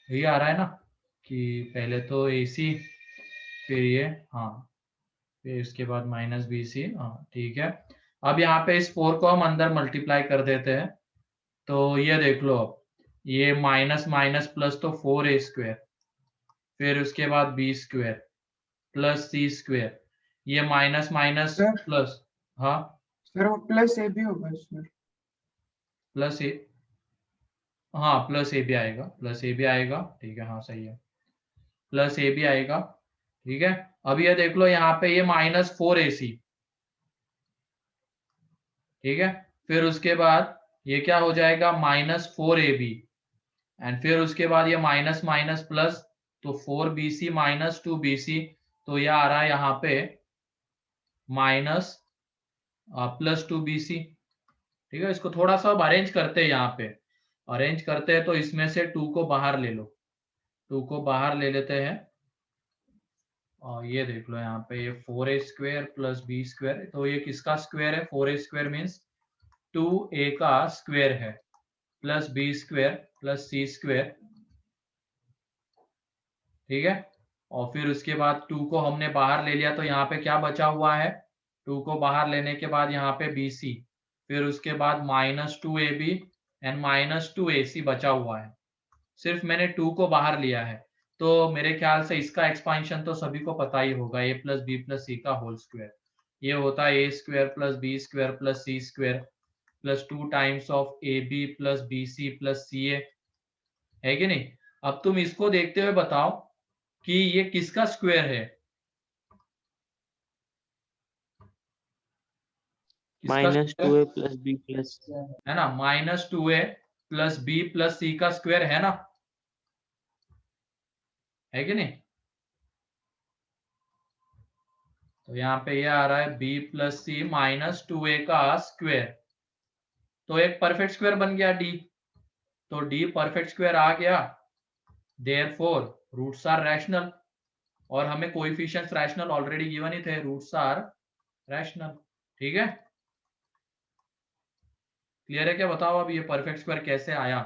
ये आ रहा है ना कि पहले तो ए सी, फिर ये, हाँ, फिर इसके बाद माइनस बी सी, हाँ ठीक है। अब यहाँ पे इस 4 को हम अंदर मल्टीप्लाई कर देते हैं, तो ये देख लो, अब ये माइनस माइनस प्लस तो 4a स्क्वायर, फिर उसके बाद B square plus c square, ये माइनस माइनस सर? प्लस, हाँ सर वो प्लस ए भी होगा सर। प्लस ए, हाँ प्लस ए भी आएगा, प्लस ए भी आएगा, ठीक है, हाँ सही है, प्लस ए भी आएगा, ठीक है। अब ये देख लो यहाँ पे ये माइनस 4ac, ठीक है, फिर उसके बाद ये क्या हो जाएगा माइनस 4ab, एंड फिर उसके बाद ये माइनस माइनस प्लस, तो 4bc माइनस 2bc, तो यह आ रहा है यहाँ पे माइनस प्लस 2bc, ठीक है। इसको थोड़ा सा अब अरेंज करते हैं, यहाँ पे अरेंज करते हैं, तो इसमें से 2 को बाहर ले लो, 2 को बाहर ले लेते हैं, और ये देख लो यहाँ पे ये 4a square plus b square, तो ये किसका स्क्वायर है? 4a स्क्वायर मीन्स 2a का स्क्वायर है, plus b square plus c square, ठीक है। और फिर उसके बाद 2 को हमने बाहर ले लिया, तो यहाँ पे क्या बचा हुआ है? 2 को बाहर लेने के बाद यहाँ पे BC, फिर उसके बाद minus 2AB and minus 2AC बचा हुआ है, सिर्फ मैंने 2 को बाहर लिया है। तो मेरे ख्याल से इसका एक्सपांशन तो सभी को पता ही होगा, a plus b plus c का होल स्क्वायर, ये होता है a square plus b square plus c square plus 2 times of AB plus BC plus CA, है कि नहीं? अब तुम इसको देखते हुए बताओ कि ये किसका स्क्वायर है? Minus 2a plus b plus, है ना, minus 2a plus b plus c का स्क्वायर है ना। है कि नहीं? तो यहाँ पे ये आ रहा है b plus c minus 2a का स्क्वायर, तो एक परफेक्ट स्क्वायर बन गया d, तो d परफेक्ट स्क्वायर आ गया, देयरफॉर रूट्स आर रैशनल, और हमें कोएफिशिएंट्स रैशनल ऑलरेडी गिवन ही थे, रूट्स आर रैशनल। ठीक है, क्लियर है क्या? बताओ अब ये परफेक्ट स्क्वायर कैसे आया?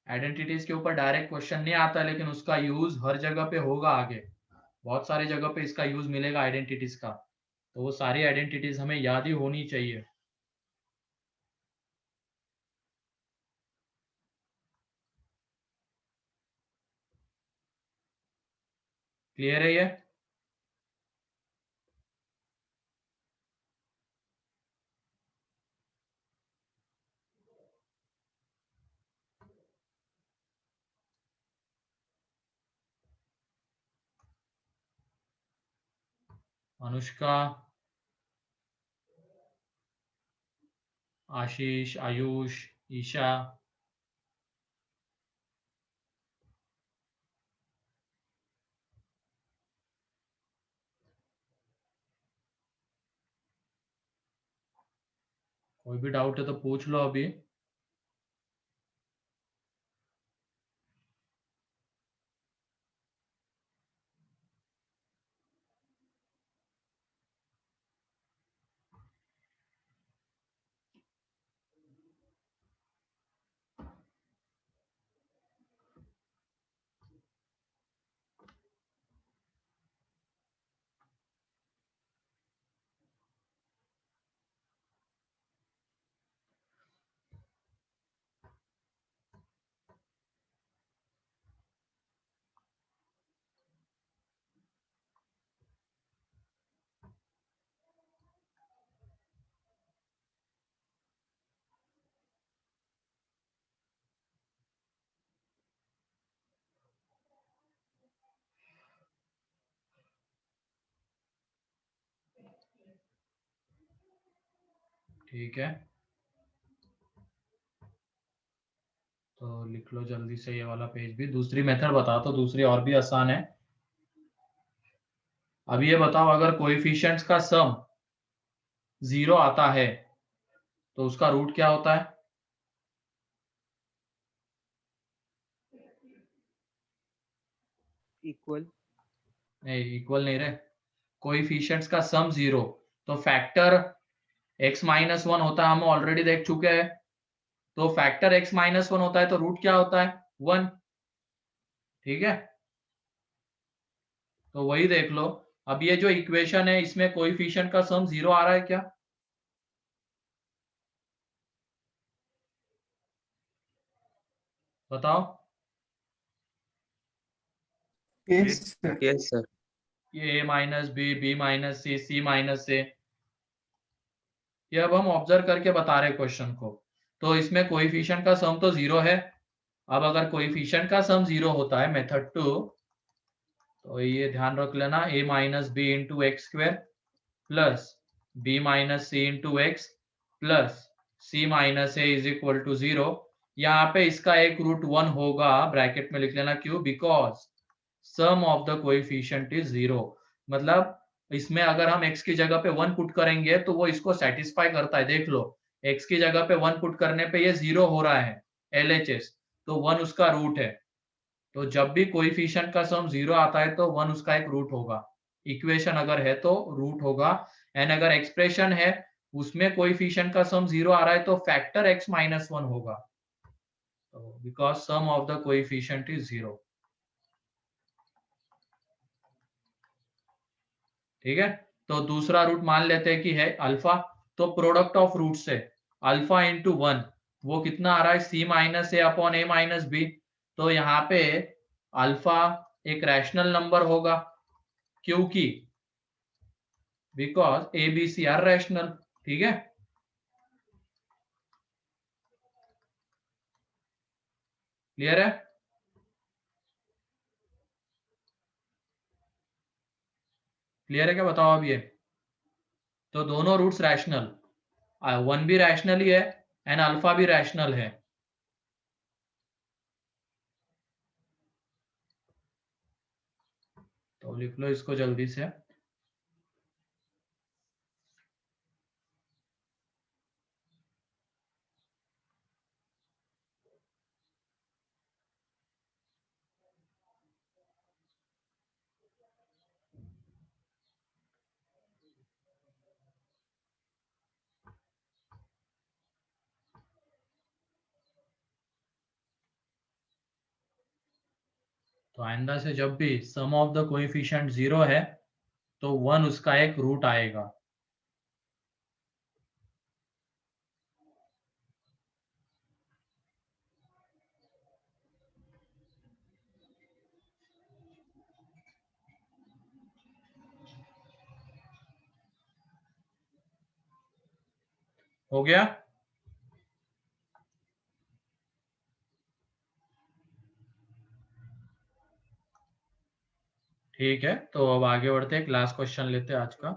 आइडेंटिटीज के ऊपर डायरेक्ट क्वेश्चन नहीं आता, लेकिन उसका यूज हर जगह पे होगा आगे, बहुत सारी जगह पे इसका यूज मिलेगा आइडेंटिटीज का, तो वो सारी आइडेंटिटीज हमें याद ही होनी चाहिए। क्लियर है ये? अनुष्का, आशीष, आयुष, ईशा, कोई भी डाउट है तो पूछ लो अभी। ठीक है, तो लिख लो जल्दी से ये वाला पेज भी। दूसरी मेथड बता, तो दूसरी और भी आसान है। अब ये बताओ, अगर कोएफिशिएंट्स का सम 0 आता है तो उसका रूट क्या होता है? इक्वल। नहीं, इक्वल नहीं रहे, कोएफिशिएंट्स का सम 0, तो फैक्टर x माइनस 1 होता है, हम ऑलरेडी देख चुके हैं। तो फैक्टर x माइनस 1 होता है तो रूट क्या होता है? 1। ठीक है, तो वही देख लो। अब ये जो इक्वेशन है, इसमें कोएफिशिएंट का सम 0 आ रहा है क्या? बताओ। Yes sir. Yes, sir. ये a minus b, b minus c, c minus a, ये अब हम ऑब्जर्व करके बता रहे क्वेश्चन को। तो इसमें कोएफिशिएंट का सम तो 0 है। अब अगर कोएफिशिएंट का सम 0 होता है मेथड 2, तो ये ध्यान रख लेना, a minus b into x square plus b minus c into x plus c minus a is equal to 0। यहाँ पे इसका एक रूट 1 होगा, ब्रैकेट में लिख लेना, क्यों? Because sum of the coefficient is 0। मतलब इसमें अगर हम x की जगह पे 1 पुट करेंगे तो वो इसको सेटिस्फाई करता है। देख लो, x की जगह पे 1 पुट करने पे ये 0 हो रहा है, LHS, तो 1 उसका रूट है। तो जब भी कोएफिशिएंट का सम 0 आता है तो 1 उसका एक रूट होगा। इक्वेशन अगर है तो रूट होगा, एंड अगर एक्सप्रेशन है उसमें कोएफिशिएंट का सम 0 आ रहा है तो फैक्टर x माइनस 1 होगा, तो because sum of the coefficient is 0। ठीक है, तो दूसरा रूट मान लेते हैं कि है अल्फा, तो प्रोडक्ट ऑफ रूट से अल्फा इंटू 1, वो कितना आ रहा है? c minus a upon a minus b. तो यहाँ पे अल्फा एक रैशनल नंबर होगा, क्योंकि because a b c are rational. ठीक है, क्लियर है? क्लियर है क्या? बताओ अब ये। तो दोनों रूट्स रैशनल, 1 भी रैशनल ही है एंड अल्फा भी रैशनल है। तो लिख लो इसको जल्दी से। तो आइंदा से जब भी सम ऑफ द कोएफिशिएंट 0 है तो 1 उसका एक रूट आएगा। हो गया? ठीक है, तो अब आगे बढ़ते हैं, लास्ट क्वेश्चन लेते हैं आज का।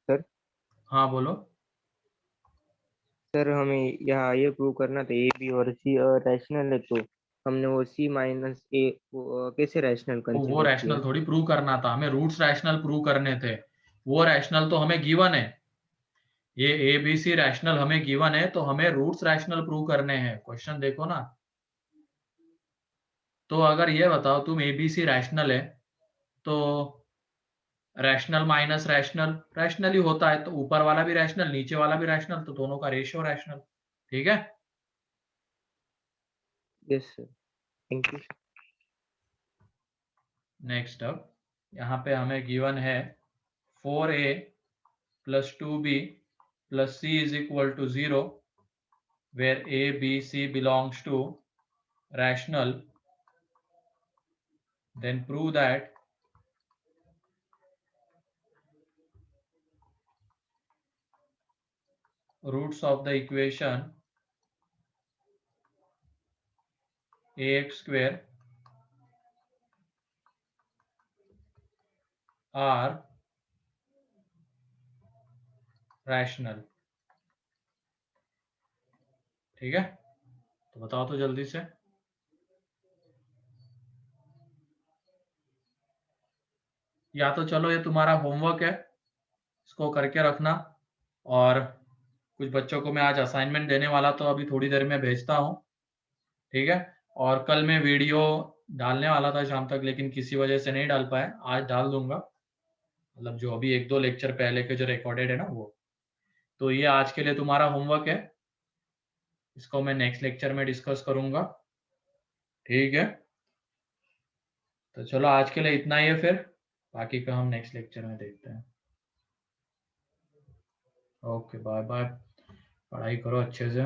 सर हाँ बोलो। सर हमें यहाँ ये प्रूव करना था ए बी और सी रैशनल है, तो हमने वो सी माइनस ए कैसे रैशनल वो कंसीडर किया? रैशनल थोड़ी प्रूव करना था, हमें रूट्स रैशनल प्रूव करने थे। वो रैशनल तो हमें गिवन है, ये ए बी सी रैशनल हमें गिवन है, तो हमें रूट्स रैशनल प्रूव करने हैं। क्वेश्चन देखो ना। तो अगर ये बताओ तुम ए बी सी रैशनल है, तो रैशनल माइनस रैशनल रैशनल ही होता है, तो ऊपर वाला भी रैशनल नीचे वाला भी रैशनल, तो दोनों का रेशियो रैशनल। ठीक है। Yes sir, thank you. Next, अब यहाँ पे हमें गिवन है 4a plus 2b plus c is equal to 0, where a, b, c belongs to rational. Then prove that roots of the equation ax square are rational। ठीक है, तो बताओ तो जल्दी से। या तो चलो ये तुम्हारा होमवर्क है, इसको करके रखना, और कुछ बच्चों को मैं आज असाइनमेंट देने वाला, तो अभी थोड़ी देर में भेजता हूँ। ठीक है, और कल मैं वीडियो डालने वाला था शाम तक, लेकिन किसी वजह से नहीं डाल पाया, आज डाल दूंगा। मतलब जो अभी 1-2 लेक्चर पहले के जो रिकॉर्डेड है ना वो। तो ये आज के लिए तुम्हारा होमवर्क है, इसको मैं नेक्स्ट लेक्चर में डिस्कस करूंगा। ठीक है, तो चलो आज के लिए इतना ही है, फिर बाकी का हम नेक्स्ट लेक्चर में देखते हैं। ओके, बाय बाय, पढ़ाई करो अच्छे से।